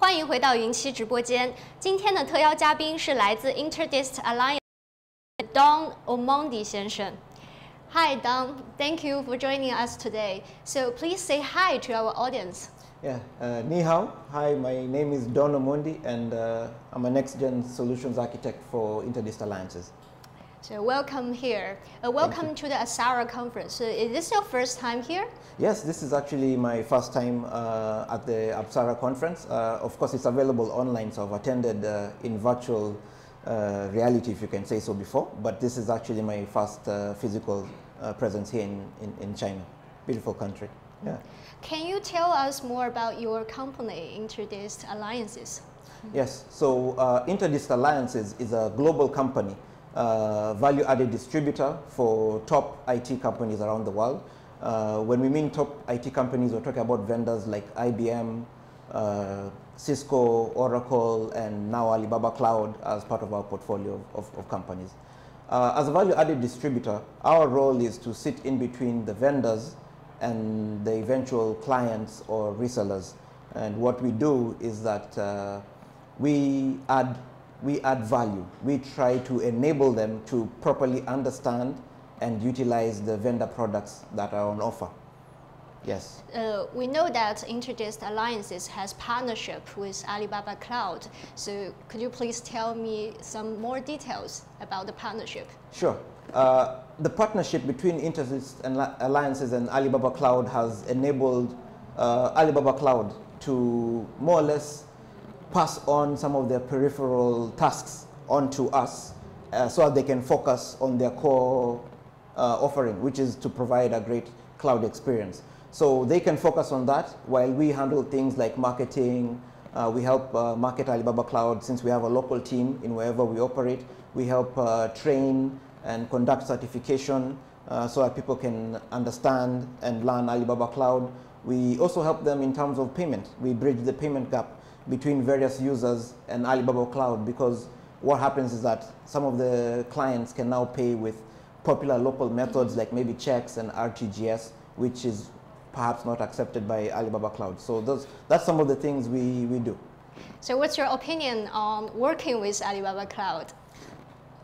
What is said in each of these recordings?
欢迎回到云栖直播间。今天的特邀嘉宾是来自 Interdist Alliance Emmanuel Omondi 先生。Hi, Don. Thank you for joining us today. So please say hi to our audience. Yeah, ni hao. Hi, my name is Don Omondi, and I'm a NeXtGeN solutions architect for Interdist Alliances. So welcome here. Welcome to the Apsara conference. So is this your first time here? Yes, this is actually my first time at the Apsara conference. Of course, it's available online, so I've attended in virtual reality, if you can say so, before. But this is actually my first physical presence here in China. Beautiful country. Yeah. Can you tell us more about your company, Interdist Alliances? Yes, so Interdist Alliances is a global company, value-added distributor for top IT companies around the world. When we mean top IT companies, we're talking about vendors like IBM, Cisco, Oracle, and now Alibaba Cloud as part of our portfolio of companies. As a value-added distributor, our role is to sit in between the vendors and the eventual clients or resellers. And what we do is that we add value. We try to enable them to properly understand and utilize the vendor products that are on offer. Yes. We know that Interdist Alliances has partnership with Alibaba Cloud. So could you please tell me some more details about the partnership? Sure. The partnership between Interdist Alliances and Alibaba Cloud has enabled Alibaba Cloud to more or less pass on some of their peripheral tasks onto us so that they can focus on their core offering, which is to provide a great cloud experience. So they can focus on that while we handle things like marketing. We help market Alibaba Cloud since we have a local team in wherever we operate. We help train and conduct certification so that people can understand and learn Alibaba Cloud. We also help them in terms of payment. We bridge the payment gap between various users and Alibaba Cloud, because what happens is that some of the clients can now pay with popular local methods like maybe checks and RTGS, which is perhaps not accepted by Alibaba Cloud. So that's some of the things we do. So what's your opinion on working with Alibaba Cloud?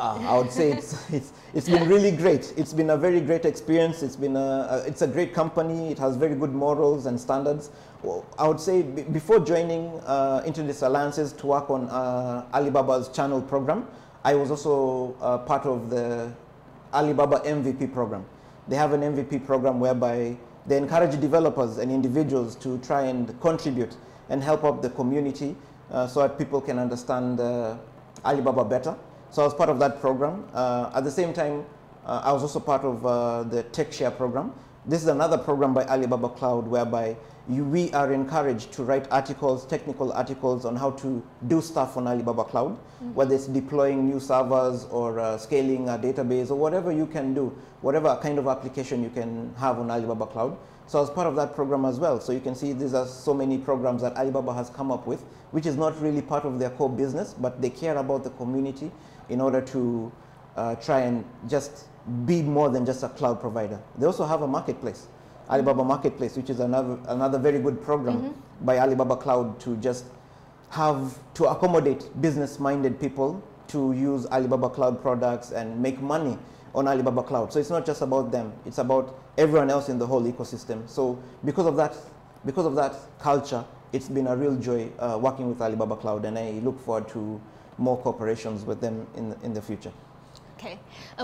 I would say it's been really great. It's been a very great experience. It's a great company. It has very good morals and standards. Well, I would say before joining Interdist Alliances to work on Alibaba's channel program, I was also part of the Alibaba MVP program. They have an MVP program whereby they encourage developers and individuals to try and contribute and help out the community so that people can understand Alibaba better. So I was part of that program. At the same time, I was also part of the Tech Share program. This is another program by Alibaba Cloud whereby we are encouraged to write articles, technical articles on how to do stuff on Alibaba Cloud, whether it's deploying new servers or scaling a database or whatever you can do, whatever kind of application you can have on Alibaba Cloud. So I was part of that program as well. So you can see these are so many programs that Alibaba has come up with, which is not really part of their core business, but they care about the community in order to try and just be more than just a cloud provider. They also have a marketplace, Alibaba Marketplace, which is another very good program by Alibaba Cloud to just to accommodate business-minded people to use Alibaba Cloud products and make money on Alibaba Cloud. So it's not just about them, it's about everyone else in the whole ecosystem. So because of that culture, it's been a real joy working with Alibaba Cloud, and I look forward to more cooperations with them in the future. Okay.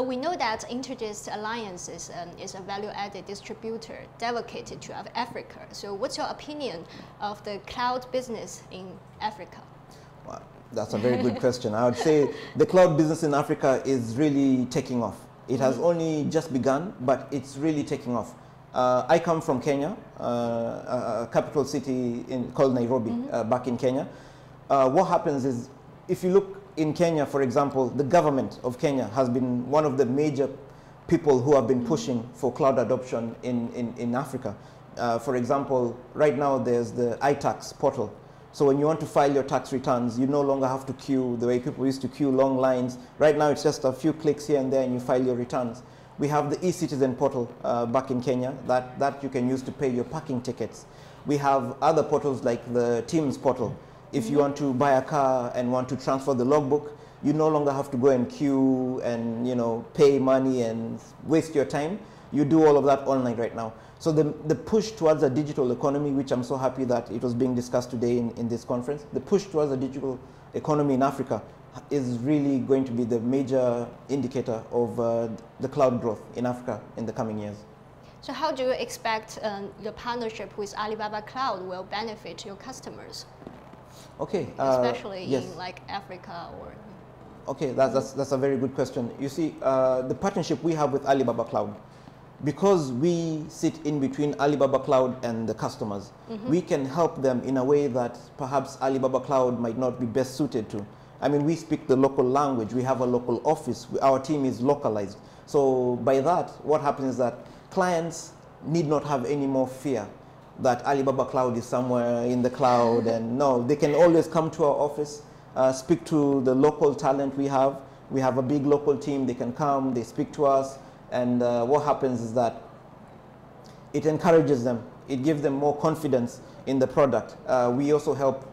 We know that Interdist Alliances is a value-added distributor dedicated to Africa. So what's your opinion of the cloud business in Africa? Well, that's a very good question. I would say the cloud business in Africa is really taking off. It has only just begun, but it's really taking off. I come from Kenya, a capital city called Nairobi, back in Kenya. What happens is, if you look in Kenya, for example, the government of Kenya has been one of the major people who have been pushing for cloud adoption in Africa. For example, right now there's the iTax portal. So when you want to file your tax returns, you no longer have to queue the way people used to queue long lines. Right now it's just a few clicks here and there and you file your returns. We have the eCitizen portal back in Kenya that you can use to pay your parking tickets. We have other portals like the Teams portal. If you want to buy a car and want to transfer the logbook, you no longer have to go and queue and pay money and waste your time. You do all of that online right now. So the push towards a digital economy, which I'm so happy that it was being discussed today in this conference, the push towards a digital economy in Africa is really going to be the major indicator of the cloud growth in Africa in the coming years. So how do you expect the partnership with Alibaba Cloud will benefit your customers? Okay. Especially yes. in like Africa or... Okay, that's a very good question. You see, the partnership we have with Alibaba Cloud, because we sit in between Alibaba Cloud and the customers, we can help them in a way that perhaps Alibaba Cloud might not be best suited to. I mean, we speak the local language, we have a local office, our team is localized. So by that, what happens is that clients need not have any more fear that Alibaba Cloud is somewhere in the cloud, and no, they can always come to our office, speak to the local talent we have. We have a big local team, they can come, they speak to us, and what happens is that it encourages them, it gives them more confidence in the product. We also help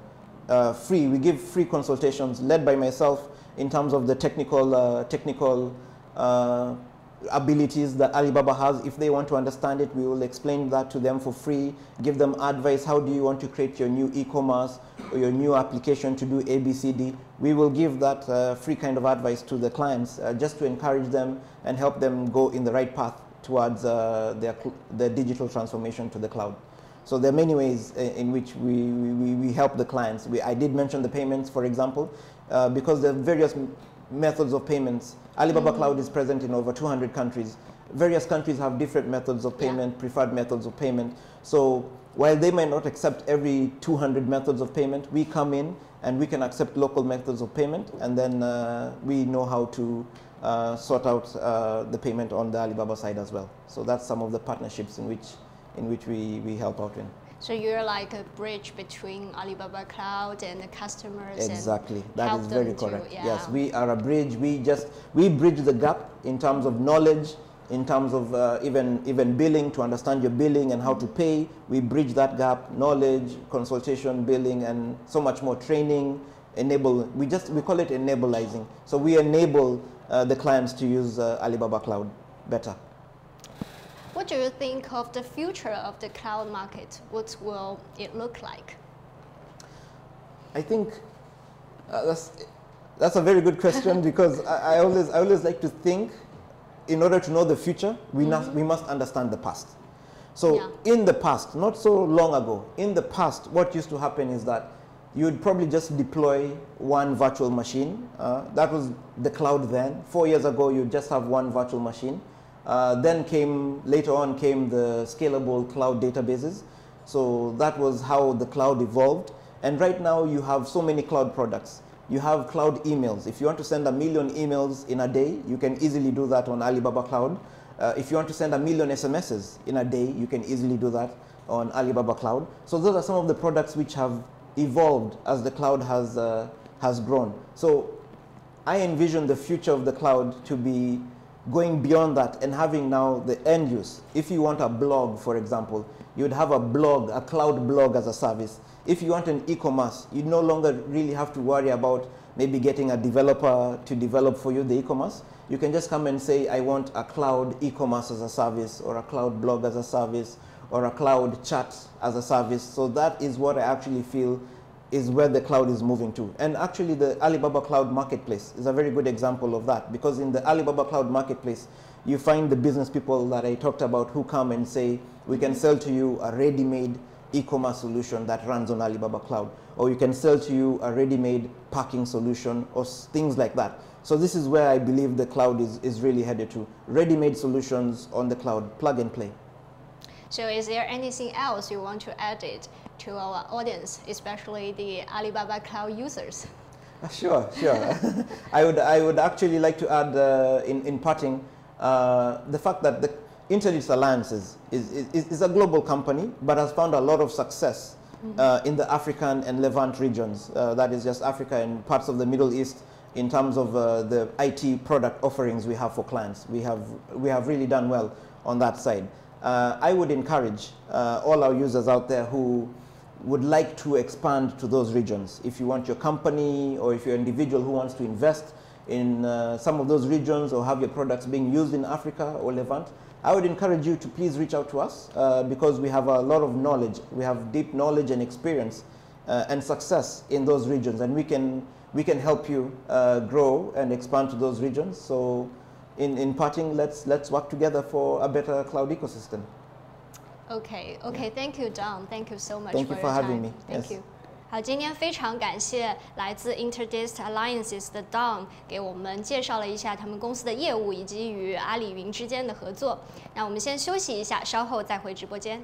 we give free consultations led by myself in terms of the technical abilities that Alibaba has. If they want to understand it, we will explain that to them for free, give them advice. How do you want to create your new e-commerce or your new application to do ABCD? We will give that free kind of advice to the clients just to encourage them and help them go in the right path towards their digital transformation to the cloud. So there are many ways in which we help the clients. I did mention the payments, for example, because there are various methods of payments. Alibaba Cloud is present in over 200 countries. Various countries have different methods of payment, preferred methods of payment. So while they might not accept every 200 methods of payment, we come in and we can accept local methods of payment, and then we know how to sort out the payment on the Alibaba side as well. So that's some of the partnerships in which we help out in. So you're like a bridge between Alibaba Cloud and the customers. Exactly, and that is very correct. Yeah. Yes, we are a bridge. We bridge the gap in terms of knowledge, in terms of even billing, to understand your billing and how to pay. We bridge that gap, knowledge, consultation, billing, and so much more, training, enable. We call it enableizing. So we enable the clients to use Alibaba Cloud better. What do you think of the future of the cloud market? What will it look like? I think that's a very good question, because I always like to think, in order to know the future, we must understand the past. So in the past, not so long ago, in the past, what used to happen is that you would probably just deploy one virtual machine. That was the cloud then. 4 years ago, you just have one virtual machine. Later on came the scalable cloud databases. So that was how the cloud evolved. And right now you have so many cloud products. You have cloud emails. If you want to send 1 million emails in a day, you can easily do that on Alibaba Cloud. If you want to send 1 million SMSs in a day, you can easily do that on Alibaba Cloud. So those are some of the products which have evolved as the cloud has grown. So I envision the future of the cloud to be going beyond that and having now the end use. If you want a blog, for example, you would have a blog, a cloud blog as a service. If you want an e-commerce, you no longer really have to worry about maybe getting a developer to develop for you the e-commerce. You can just come and say, I want a cloud e-commerce as a service, or a cloud blog as a service, or a cloud chat as a service. So that is what I actually feel is where the cloud is moving to. And actually the Alibaba Cloud Marketplace is a very good example of that, because in the Alibaba Cloud Marketplace, you find the business people that I talked about who come and say, we can sell to you a ready-made e-commerce solution that runs on Alibaba Cloud, or you can sell to you a ready-made parking solution, or things like that. So this is where I believe the cloud is really headed to. Ready-made solutions on the cloud, plug and play. So is there anything else you want to add it to our audience, especially the Alibaba Cloud users? Sure. I would actually like to add in parting the fact that the Interdist Alliances is a global company, but has found a lot of success in the African and Levant regions. That is just Africa and parts of the Middle East, in terms of the IT product offerings we have for clients. We have really done well on that side. I would encourage all our users out there who would like to expand to those regions. If you want your company or if you're an individual who wants to invest in some of those regions or have your products being used in Africa or Levant, I would encourage you to please reach out to us because we have a lot of knowledge. We have deep knowledge and experience and success in those regions, and we can help you grow and expand to those regions. So in parting, let's work together for a better cloud ecosystem. Okay, thank you, Don. Thank you so much Thank you for having me. Thank you. 好，今天非常感谢来自 Interdist Alliances 的 Don 给我们介绍了一下他们公司的业务以及与阿里云之间的合作。那我们先休息一下，稍后再回直播间。